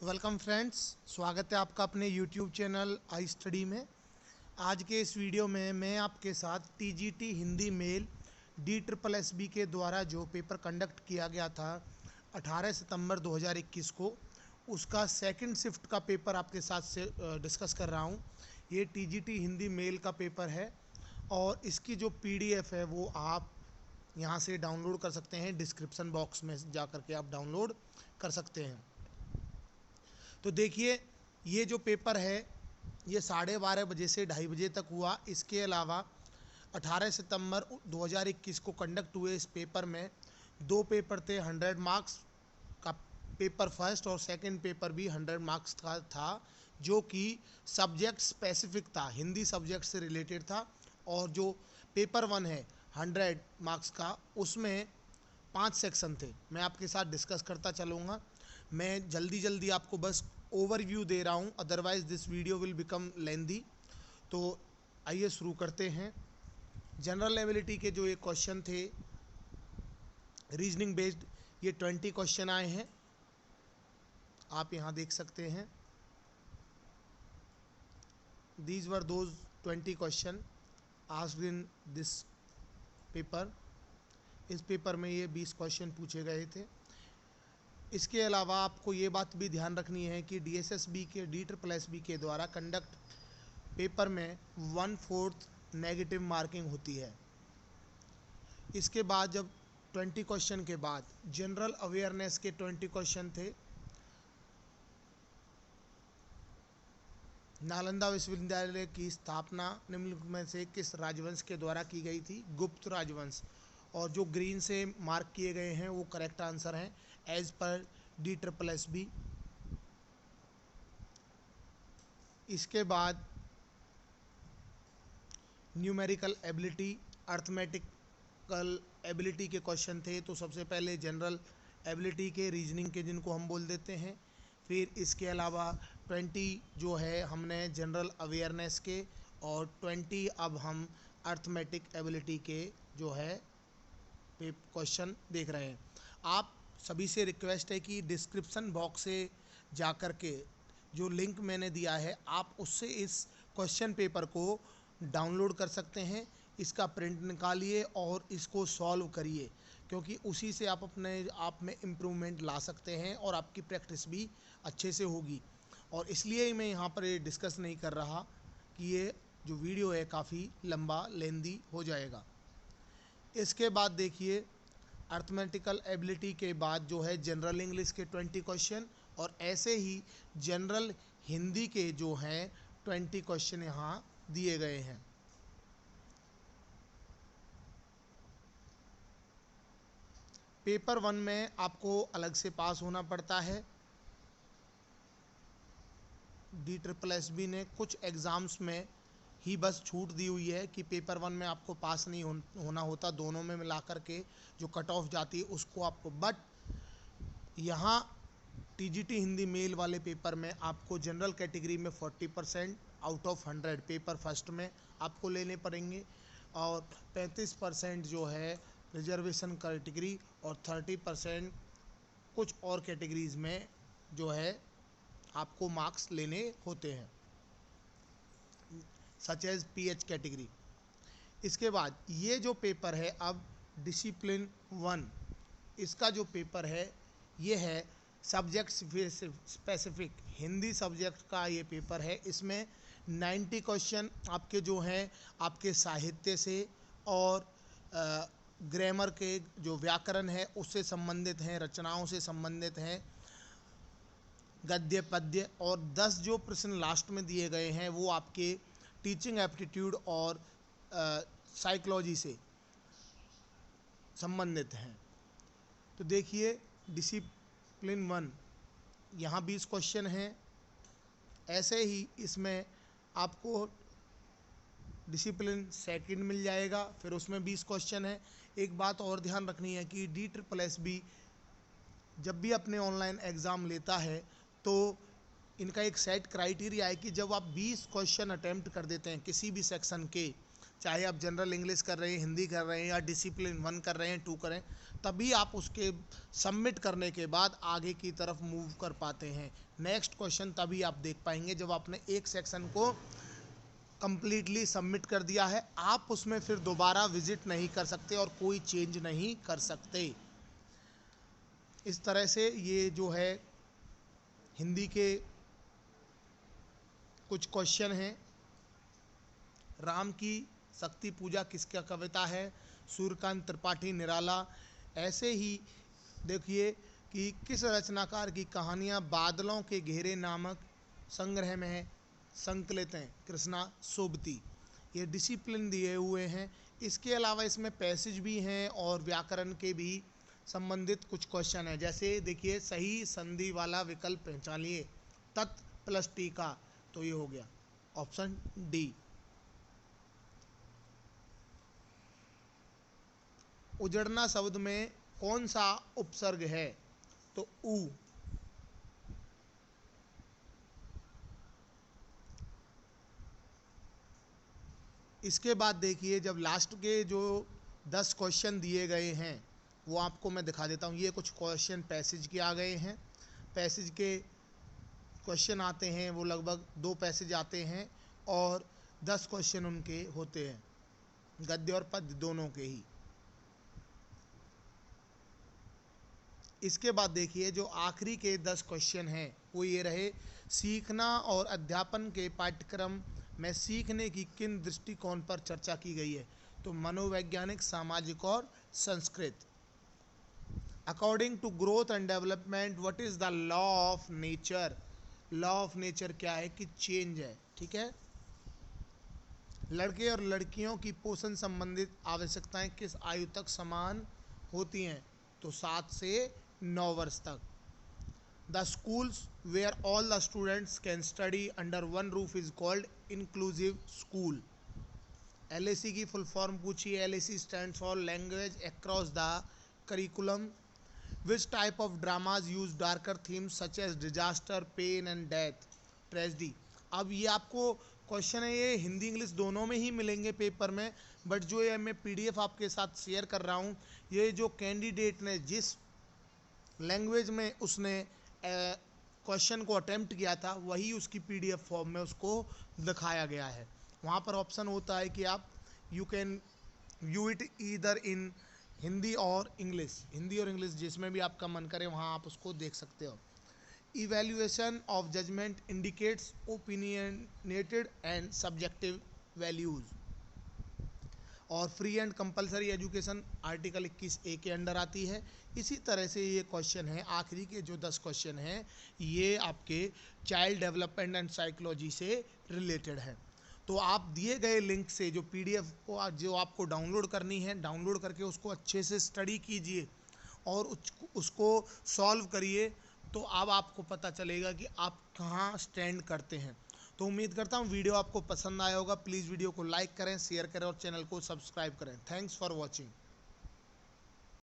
Welcome friends, स्वागत है आपका अपने YouTube चैनल आई स्टडी में। आज के इस वीडियो में मैं आपके साथ TGT हिंदी मेल DSSB के द्वारा जो पेपर कंडक्ट किया गया था 18 सितंबर 2021 को, उसका सेकंड शिफ्ट का पेपर आपके साथ से डिस्कस कर रहा हूं। ये TGT हिंदी मेल का पेपर है और इसकी जो PDF है वो आप यहाँ से डाउनलोड कर सकते हैं। डिस्क्रिप्शन बॉक्स में जा कर के आप डाउनलोड कर सकते हैं। तो देखिए, ये जो पेपर है ये 12:30 बजे से 2:30 बजे तक हुआ। इसके अलावा 18 सितंबर 2021 को कंडक्ट हुए इस पेपर में दो पेपर थे। 100 मार्क्स का पेपर फर्स्ट और सेकंड पेपर भी 100 मार्क्स का था, जो कि सब्जेक्ट स्पेसिफिक था, हिंदी सब्जेक्ट से रिलेटेड था। और जो पेपर वन है 100 मार्क्स का, उसमें 5 सेक्शन थे। मैं आपके साथ डिस्कस करता चलूँगा। मैं जल्दी आपको बस ओवरव्यू दे रहा हूँ, otherwise this video will become lengthy. तो आइए शुरू करते हैं। जनरल एबिलिटी के जो ये क्वेश्चन थे रीजनिंग बेस्ड, ये 20 क्वेश्चन आए हैं, आप यहाँ देख सकते हैं। These were those 20 question asked in this paper. इस पेपर में ये 20 क्वेश्चन पूछे गए थे। इसके अलावा आपको ये बात भी ध्यान रखनी है कि DSSB के द्वारा कंडक्ट पेपर में 1/4 नेगेटिव मार्किंग होती है। इसके बाद जब 20 क्वेश्चन के बाद जनरल अवेयरनेस के 20 क्वेश्चन थे। नालंदा विश्वविद्यालय की स्थापना निम्नलिखित में से किस राजवंश के द्वारा की गई थी? गुप्त राजवंश। और जो ग्रीन से मार्क किए गए हैं वो करेक्ट आंसर हैं एज पर DSSB। इसके बाद न्यूमेरिकल एबिलिटी, अर्थमेटिकल एबिलिटी के क्वेश्चन थे। तो सबसे पहले जनरल एबिलिटी के, रीजनिंग के जिनको हम बोल देते हैं। फिर इसके अलावा 20 जो है हमने जनरल अवेयरनेस के, और 20 अब हम अर्थमेटिक एबिलिटी के जो है क्वेश्चन देख रहे हैं। आप सभी से रिक्वेस्ट है कि डिस्क्रिप्शन बॉक्स से जा कर के जो लिंक मैंने दिया है आप उससे इस क्वेश्चन पेपर को डाउनलोड कर सकते हैं। इसका प्रिंट निकालिए और इसको सॉल्व करिए, क्योंकि उसी से आप अपने आप में इम्प्रूवमेंट ला सकते हैं और आपकी प्रैक्टिस भी अच्छे से होगी। और इसलिए ही मैं यहाँ पर ये डिस्कस नहीं कर रहा कि ये जो वीडियो है काफ़ी लंबा लेंदी हो जाएगा। इसके बाद देखिए, अर्थमेटिकल एबिलिटी के बाद जो है जनरल इंग्लिश के 20 क्वेश्चन, और ऐसे ही जनरल हिंदी के जो हैं 20 क्वेश्चन यहाँ दिए गए हैं। पेपर वन में आपको अलग से पास होना पड़ता है। DSSB ने कुछ एग्ज़ाम्स में ही बस छूट दी हुई है कि पेपर वन में आपको पास नहीं होना होता, दोनों में मिला कर के जो कट ऑफ जाती है उसको आपको। बट यहाँ TGT हिंदी मेल वाले पेपर में आपको जनरल कैटेगरी में 40% आउट ऑफ 100 पेपर फर्स्ट में आपको लेने पड़ेंगे, और 35% जो है रिजर्वेशन कैटेगरी, और 30% कुछ और कैटेगरीज में जो है आपको मार्क्स लेने होते हैं, सच एज PH कैटेगरी। इसके बाद ये जो पेपर है अब डिसिप्लिन 1, इसका जो पेपर है ये है सब्जेक्ट स्पेसिफिक, हिंदी सब्जेक्ट का ये पेपर है। इसमें 90 क्वेश्चन आपके जो हैं आपके साहित्य से और ग्रामर के जो व्याकरण है उससे संबंधित हैं, रचनाओं से संबंधित हैं, गद्य पद्य, और 10 जो प्रश्न लास्ट में दिए गए हैं वो आपके टीचिंग एप्टीट्यूड और साइकोलॉजी से संबंधित हैं। तो देखिए, डिसिप्लिन 1 यहाँ 20 क्वेश्चन हैं। ऐसे ही इसमें आपको डिसिप्लिन सेकंड मिल जाएगा, फिर उसमें 20 क्वेश्चन है। एक बात और ध्यान रखनी है कि DSSB जब भी अपने ऑनलाइन एग्ज़ाम लेता है तो इनका एक सेट क्राइटेरिया है कि जब आप 20 क्वेश्चन अटैम्प्ट कर देते हैं किसी भी सेक्शन के, चाहे आप जनरल इंग्लिश कर रहे हैं, हिंदी कर रहे हैं, या डिसिप्लिन 1 कर रहे हैं, 2 करें, तभी आप उसके सबमिट करने के बाद आगे की तरफ मूव कर पाते हैं। नेक्स्ट क्वेश्चन तभी आप देख पाएंगे जब आपने एक सेक्शन को कंप्लीटली सबमिट कर दिया है। आप उसमें फिर दोबारा विजिट नहीं कर सकते और कोई चेंज नहीं कर सकते। इस तरह से ये जो है हिंदी के कुछ क्वेश्चन हैं। राम की शक्ति पूजा किसका कविता है? सूर्यकांत त्रिपाठी निराला। ऐसे ही देखिए कि किस रचनाकार की कहानियाँ बादलों के घेरे नामक संग्रह में संकलित हैं? कृष्णा सोबती। ये डिसिप्लिन दिए हुए हैं। इसके अलावा इसमें पैसेज भी हैं और व्याकरण के भी संबंधित कुछ क्वेश्चन हैं। जैसे देखिए, सही संधि वाला विकल्प पहचानिए। तत् प्लस टीका, तो ये हो गया ऑप्शन डी। उजड़ना शब्द में कौन सा उपसर्ग है? तो ऊ। इसके बाद देखिए, जब लास्ट के जो 10 क्वेश्चन दिए गए हैं वो आपको मैं दिखा देता हूँ। ये कुछ क्वेश्चन पैसेज के आ गए हैं। पैसेज के क्वेश्चन आते हैं, वो लगभग 2 पैसेज आते हैं और 10 क्वेश्चन उनके होते हैं, गद्य और पद्य दोनों के ही। इसके बाद देखिए, जो आखिरी के 10 क्वेश्चन हैं वो ये रहे। सीखना और अध्यापन के पाठ्यक्रम में सीखने की किन दृष्टिकोण पर चर्चा की गई है? तो मनोवैज्ञानिक, सामाजिक और संस्कृत। According to growth and development what is the law of nature? Law of nature क्या है? कि चेंज है। ठीक है। लड़के और लड़कियों की पोषण संबंधित आवश्यकताएं किस आयु तक समान होती हैं? तो 7 से 9 वर्ष तक। The schools where all the students can study under one roof is called inclusive school. LAC की फुल फॉर्म पूछिए। LAC stands for language across the curriculum. Which type of dramas use darker themes such as disaster, pain and death, tragedy. अब ये आपको question है, ये Hindi English दोनों में ही मिलेंगे पेपर में, बट जो ये मैं PDF आपके साथ शेयर कर रहा हूँ, ये जो कैंडिडेट ने जिस लैंग्वेज में उसने क्वेश्चन को अटेम्प्ट किया था वही उसकी PDF फॉर्म में उसको दिखाया गया है। वहाँ पर ऑप्शन होता है कि आप you can view it either in Hindi और इंग्लिश, हिंदी और इंग्लिश जिसमें भी आपका मन करे वहाँ आप उसको देख सकते हो। Evaluation of judgement indicates opinionated and subjective values. और free and compulsory education article 21A के अंडर आती है। इसी तरह से ये क्वेश्चन है, आखिरी के जो 10 क्वेश्चन हैं ये आपके चाइल्ड डेवलपमेंट एंड साइकोलॉजी से रिलेटेड है। तो आप दिए गए लिंक से जो PDF को जो आपको डाउनलोड करनी है, डाउनलोड करके उसको अच्छे से स्टडी कीजिए और उसको सॉल्व करिए, तो अब आपको पता चलेगा कि आप कहाँ स्टैंड करते हैं। तो उम्मीद करता हूँ वीडियो आपको पसंद आया होगा। प्लीज़ वीडियो को लाइक करें, शेयर करें और चैनल को सब्सक्राइब करें। Thanks for watching.